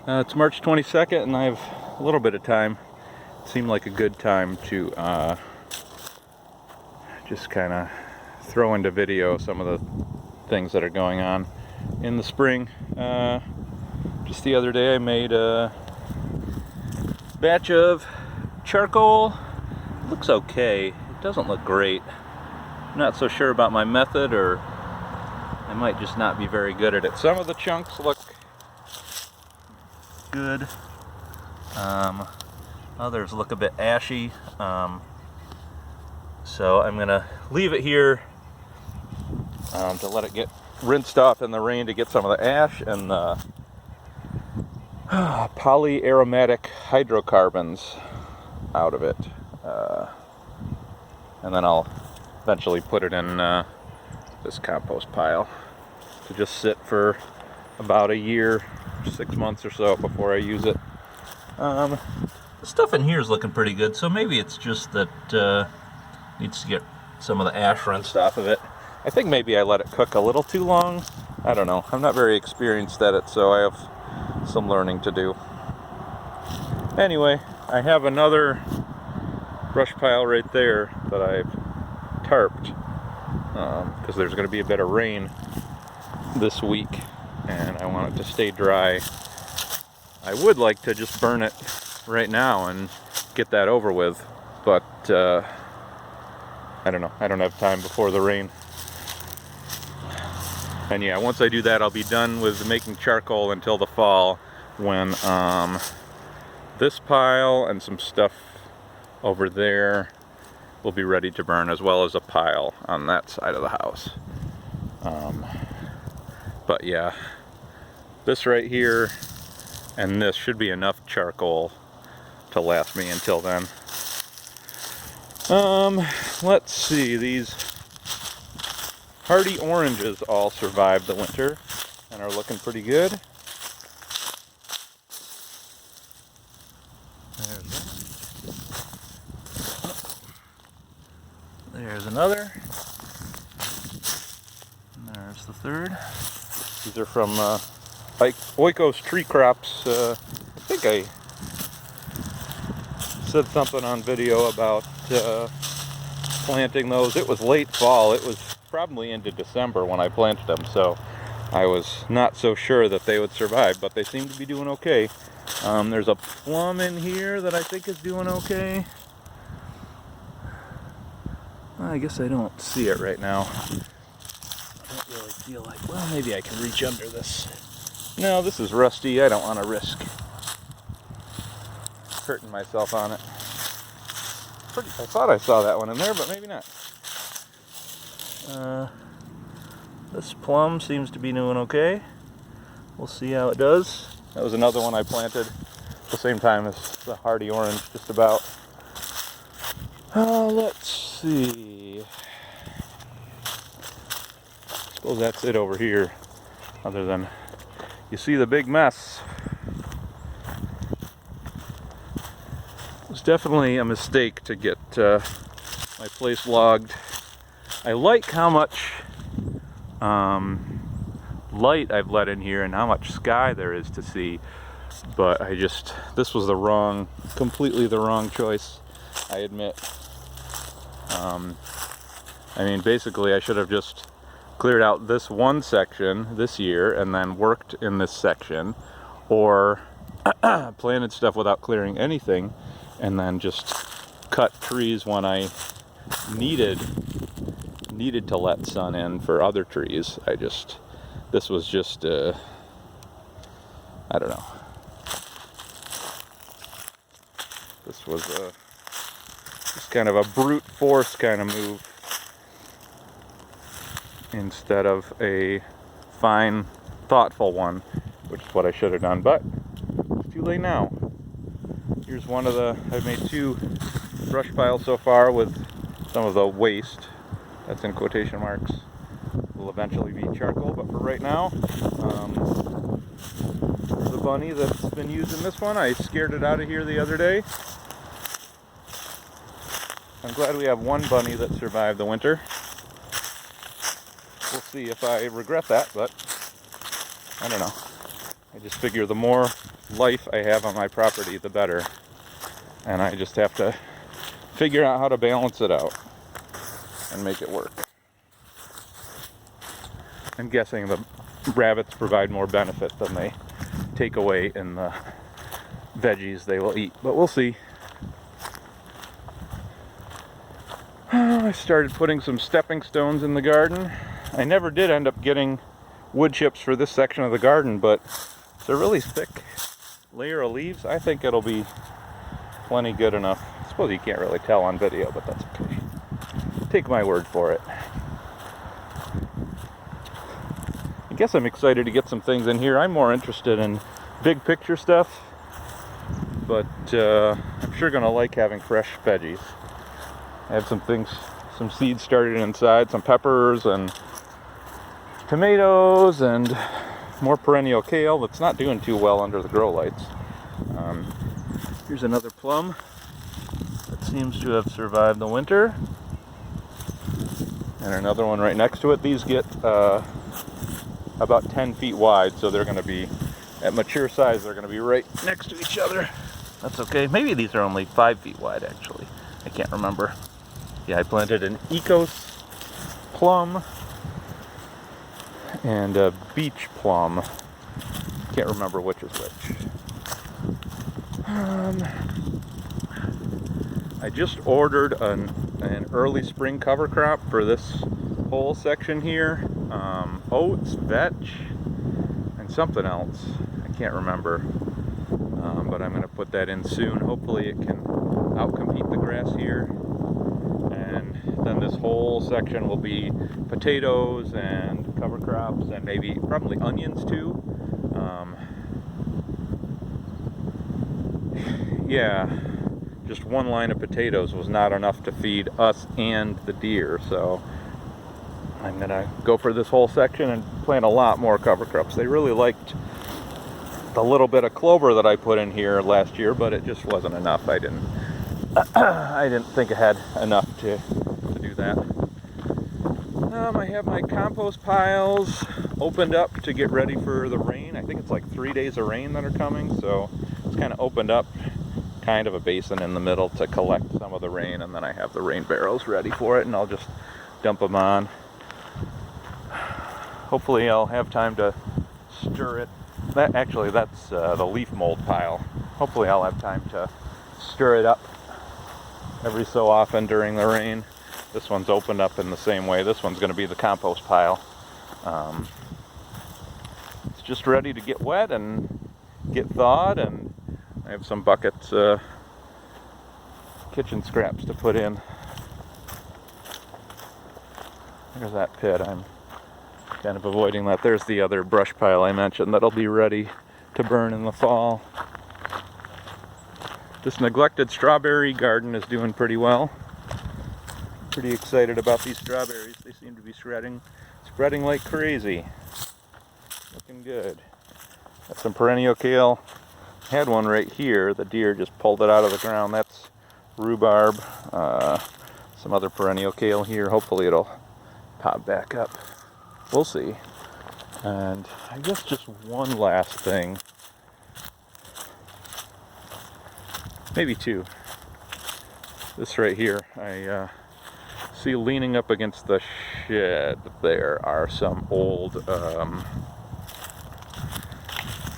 It's March 22nd and I have a little bit of time. It seemed like a good time to just kind of throw into video some of the things that are going on in the spring. Just the other day I made a batch of charcoal. It looks okay. It doesn't look great. I'm not so sure about my method, or I might just not be very good at it. Some of the chunks look good. Others look a bit ashy. So I'm gonna leave it here to let it get rinsed off in the rain to get some of the ash and the polyaromatic hydrocarbons out of it. And then I'll eventually put it in this compost pile to just sit for about a year, 6 months or so before I use it. The stuff in here is looking pretty good, so maybe it's just that needs to get some of the ash rinsed off of it. I think maybe I let it cook a little too long. I don't know. I'm not very experienced at it, so I have some learning to do. Anyway, I have another brush pile right there that I've tarped because there's going to be a bit of rain this week and I want it to stay dry. I would like to just burn it right now and get that over with, but I don't know. I don't have time before the rain. And yeah, once I do that, I'll be done with making charcoal until the fall, when this pile and some stuff over there will be ready to burn, as well as a pile on that side of the house. But yeah, this right here and this should be enough charcoal to last me until then. Let's see, these hardy oranges all survived the winter and are looking pretty good. There's one. There's another. And there's the third. These are from Oikos Tree Crops. I think I said something on video about planting those. It was late fall. It was probably into December when I planted them, so I was not so sure that they would survive, but they seem to be doing okay. There's a plum in here that I think is doing okay. I guess I don't see it right now. I don't really feel like, well, maybe I can reach under this. No, this is rusty. I don't want to risk hurting myself on it. I thought I saw that one in there, but maybe not. This plum seems to be doing okay. We'll see how it does. That was another one I planted at the same time as the hardy orange, just about. Let's see. I suppose that's it over here, other than you see the big mess. It was definitely a mistake to get my place logged. I like how much light I've let in here and how much sky there is to see, but this was completely the wrong choice, I admit. I mean, basically I should have just cleared out this one section this year and then worked in this section, or planted stuff without clearing anything and then just cut trees when I needed to let sun in for other trees. This was just I don't know. This was just kind of a brute force kind of move instead of a fine, thoughtful one, which is what I should have done, but it's too late now. Here's one of I've made 2 brush piles so far with some of the waste, that's in quotation marks, will eventually be charcoal, but for right now, there's a bunny that's been using this one. I scared it out of here the other day. I'm glad we have one bunny that survived the winter. We'll see if I regret that, but I don't know. I just figure the more life I have on my property, the better. And I just have to figure out how to balance it out and make it work. I'm guessing the rabbits provide more benefit than they take away in the veggies they will eat, but we'll see. I started putting some stepping stones in the garden. I never did end up getting wood chips for this section of the garden, but it's a really thick layer of leaves. I think it'll be plenty good enough. I suppose you can't really tell on video, but that's okay. Take my word for it. I guess I'm excited to get some things in here. I'm more interested in big picture stuff, but I'm sure gonna like having fresh veggies. I have some things, some seeds started inside, some peppers and tomatoes and more perennial kale that's not doing too well under the grow lights. Here's another plum that seems to have survived the winter, and another one right next to it. These get about 10 feet wide, so they're going to be, at mature size, they're going to be right next to each other. That's okay. Maybe these are only 5 feet wide, actually. I can't remember. Yeah, I planted an Ecos plum and a beach plum. Can't remember which is which. I just ordered an early spring cover crop for this whole section here. Oats, vetch, and something else. I can't remember. But I'm going to put that in soon. Hopefully it can outcompete the grass here. And then this whole section will be potatoes and cover crops and maybe probably onions too. Yeah, just one line of potatoes was not enough to feed us and the deer, so I'm gonna go for this whole section and plant a lot more cover crops. They really liked the little bit of clover that I put in here last year, but it just wasn't enough. I didn't think I had enough to do that. I have my compost piles opened up to get ready for the rain. I think it's like 3 days of rain that are coming, so it's kind of opened up, kind of a basin in the middle to collect some of the rain, and then I have the rain barrels ready for it, and I'll just dump them on. Hopefully I'll have time to stir it. That's the leaf mold pile. Hopefully I'll have time to stir it up every so often during the rain. This one's opened up in the same way. This one's going to be the compost pile. It's just ready to get wet and get thawed, and I have some buckets, kitchen scraps to put in. There's that pit. I'm kind of avoiding that. There's the other brush pile I mentioned that'll be ready to burn in the fall. This neglected strawberry garden is doing pretty well. Pretty excited about these strawberries. They seem to be spreading like crazy. Looking good. Got some perennial kale. Had one right here. The deer just pulled it out of the ground. That's rhubarb. Some other perennial kale here. Hopefully it'll pop back up. We'll see. And I guess just one last thing. Maybe two. This right here, I see leaning up against the shed there are some old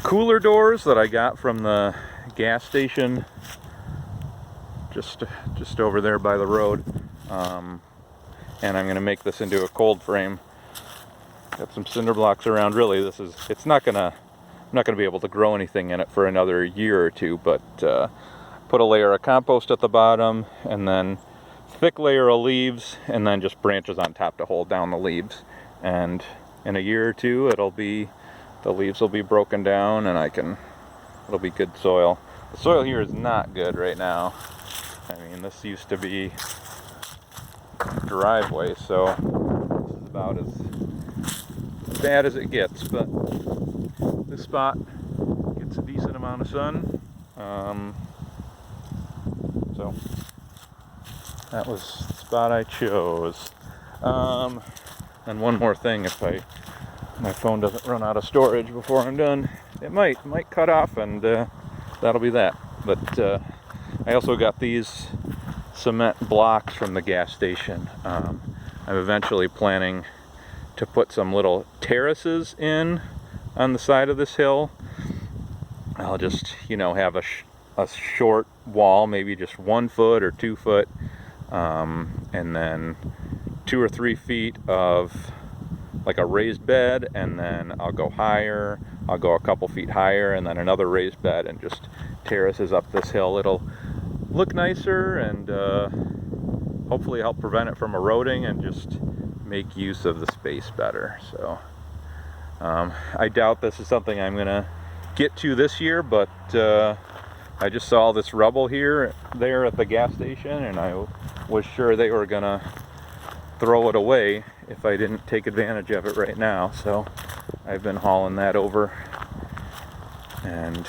cooler doors that I got from the gas station just over there by the road. And I'm going to make this into a cold frame. Got some cinder blocks around. Really, I'm not gonna be able to grow anything in it for another year or two, but put a layer of compost at the bottom, and then thick layer of leaves, and then just branches on top to hold down the leaves. And in a year or two, the leaves will be broken down, and it'll be good soil. The soil here is not good right now. I mean, this used to be a driveway, so this is about as bad as it gets, but this spot gets a decent amount of sun. So that was the spot I chose. And one more thing, if my phone doesn't run out of storage before I'm done. it might cut off, and that'll be that. But I also got these cement blocks from the gas station. I'm eventually planning to put some little terraces in on the side of this hill. I'll just, have a short wall, maybe just 1 foot or 2 foot, and then 2 or 3 feet of like a raised bed, and then I'll go higher. I'll go a couple feet higher, and then another raised bed, and just terraces up this hill. It'll look nicer, and hopefully help prevent it from eroding and just make use of the space better. So I doubt this is something I'm gonna get to this year, but I just saw this rubble there at the gas station, and I was sure they were gonna throw it away if I didn't take advantage of it right now. So I've been hauling that over, and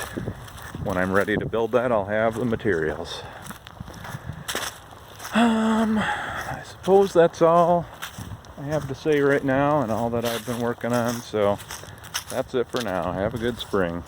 when I'm ready to build that, I'll have the materials. I suppose that's all I have to say right now, and all that I've been working on. So that's it for now. Have a good spring.